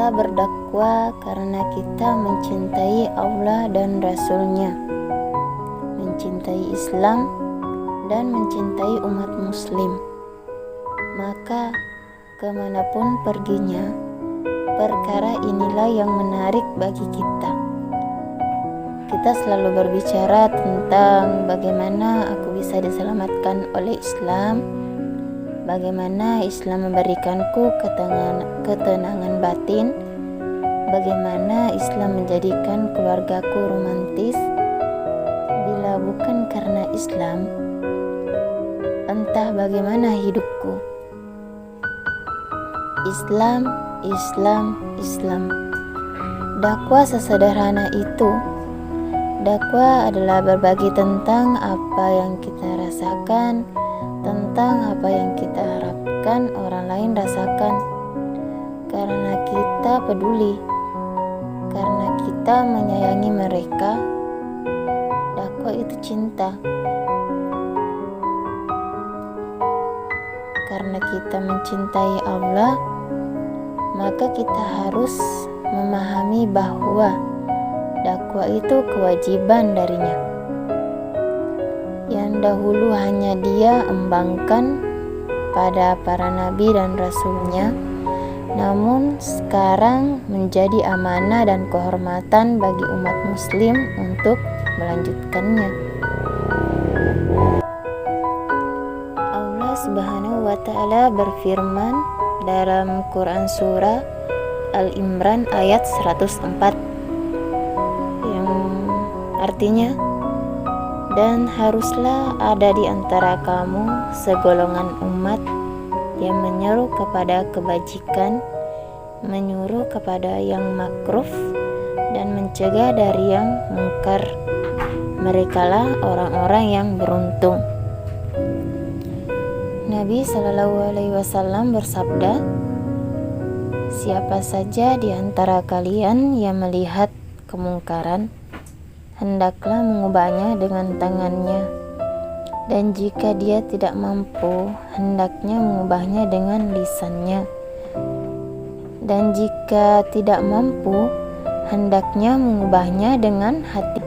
Kita berdakwah karena kita mencintai Allah dan Rasul-Nya, mencintai Islam dan mencintai umat muslim. Maka kemanapun perginya, perkara inilah yang menarik bagi kita. Kita selalu berbicara tentang bagaimana aku bisa diselamatkan oleh Islam, bagaimana Islam memberikanku ketenangan batin, bagaimana Islam menjadikan keluargaku romantis. Bila bukan karena Islam, entah bagaimana hidupku. Islam, Islam, Islam. Dakwah sesederhana itu. Dakwah adalah berbagi tentang apa yang kita rasakan, tentang apa yang kita harapkan orang lain rasakan. Karena kita peduli, karena kita menyayangi mereka. Dakwah itu cinta. Karena kita mencintai Allah, maka kita harus memahami bahwa dakwah itu kewajiban darinya. Yang dahulu hanya Dia embangkan pada para nabi dan rasulnya, namun sekarang menjadi amanah dan kehormatan bagi umat muslim untuk melanjutkannya. Allah Subhanahu wa Ta'ala berfirman dalam Quran surah Al-Imran ayat 104 yang artinya, dan haruslah ada di antara kamu segolongan umat yang menyeru kepada kebajikan, menyuruh kepada yang makruf, dan mencegah dari yang mungkar. Merekalah orang-orang yang beruntung. Nabi SAW bersabda, siapa saja di antara kalian yang melihat kemungkaran, hendaklah mengubahnya dengan tangannya, dan jika dia tidak mampu, hendaknya mengubahnya dengan lisannya, dan jika tidak mampu, hendaknya mengubahnya dengan hati.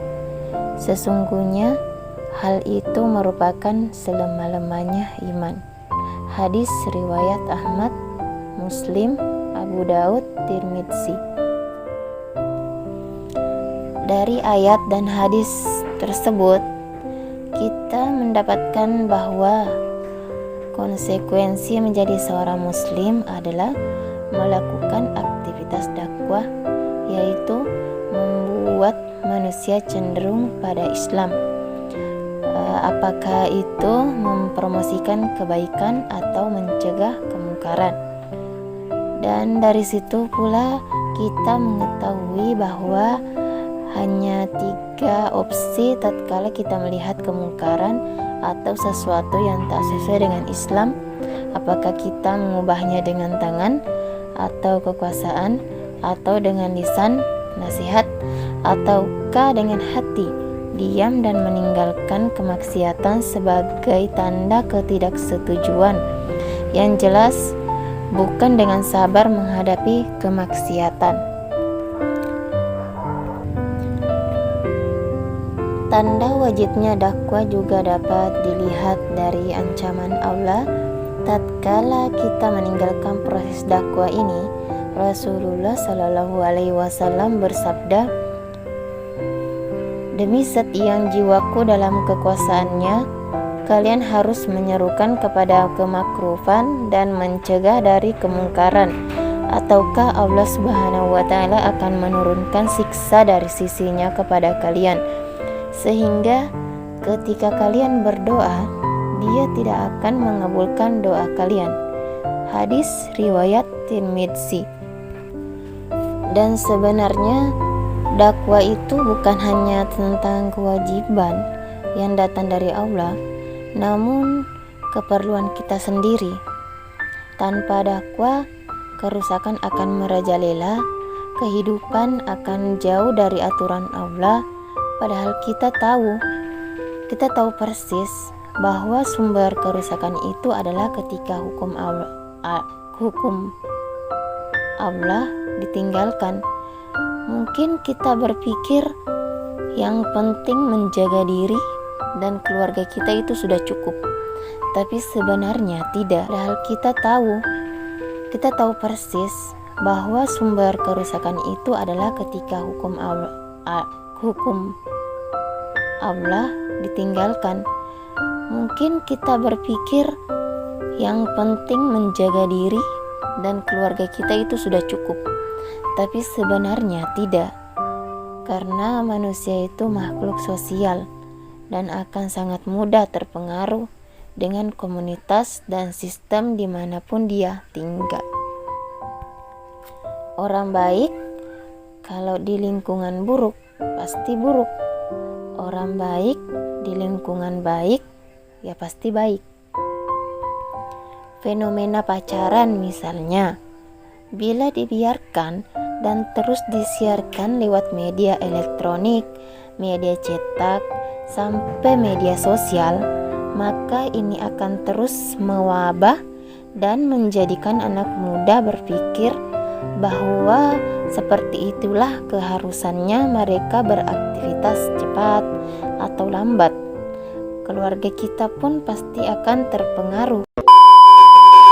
Sesungguhnya hal itu merupakan selemah-lemahnya iman. Hadis riwayat Ahmad, Muslim, Abu Daud, Tirmidzi. Dari ayat dan hadis tersebut, kita mendapatkan bahwa konsekuensi menjadi seorang muslim adalah melakukan aktivitas dakwah, yaitu membuat manusia cenderung pada Islam. Apakah itu mempromosikan kebaikan atau mencegah kemungkaran. Dan dari situ pula kita mengetahui bahwa hanya 3 opsi tatkala kita melihat kemungkaran atau sesuatu yang tak sesuai dengan Islam. Apakah kita mengubahnya dengan tangan atau kekuasaan, atau dengan lisan, nasihat, ataukah dengan hati, diam dan meninggalkan kemaksiatan sebagai tanda ketidaksetujuan. Yang jelas bukan dengan sabar menghadapi kemaksiatan. Tanda wajibnya dakwah juga dapat dilihat dari ancaman Allah tatkala kita meninggalkan proses dakwah ini. Rasulullah Shallallahu Alaihi Wasallam bersabda, demi zat yang jiwaku dalam kekuasaannya, kalian harus menyerukan kepada kemakrufan dan mencegah dari kemungkaran, ataukah Allah Subhanahu wa Ta'ala akan menurunkan siksa dari sisinya kepada kalian, sehingga ketika kalian berdoa, Dia tidak akan mengabulkan doa kalian. Hadis riwayat Tirmidzi. Dan sebenarnya dakwah itu bukan hanya tentang kewajiban yang datang dari Allah, namun keperluan kita sendiri. Tanpa dakwah, kerusakan akan merajalela, kehidupan akan jauh dari aturan Allah. Padahal kita tahu persis bahwa sumber kerusakan itu adalah ketika hukum Allah ditinggalkan. Mungkin kita berpikir yang penting menjaga diri dan keluarga kita itu sudah cukup. Tapi sebenarnya tidak. Padahal kita tahu persis bahwa sumber kerusakan itu adalah ketika hukum Allah ditinggalkan. Mungkin kita berpikir yang penting menjaga diri dan keluarga kita itu sudah cukup. Tapi sebenarnya tidak. Karena manusia itu makhluk sosial dan akan sangat mudah terpengaruh dengan komunitas dan sistem dimanapun dia tinggal. Orang baik kalau di lingkungan buruk pasti buruk. Orang baik di lingkungan baik ya pasti baik. Fenomena pacaran misalnya, bila dibiarkan dan terus disiarkan lewat media elektronik, media cetak, sampai media sosial, maka ini akan terus mewabah dan menjadikan anak muda berpikir bahwa seperti itulah keharusannya mereka beraktivitas cepat atau lambat. Keluarga kita pun pasti akan terpengaruh.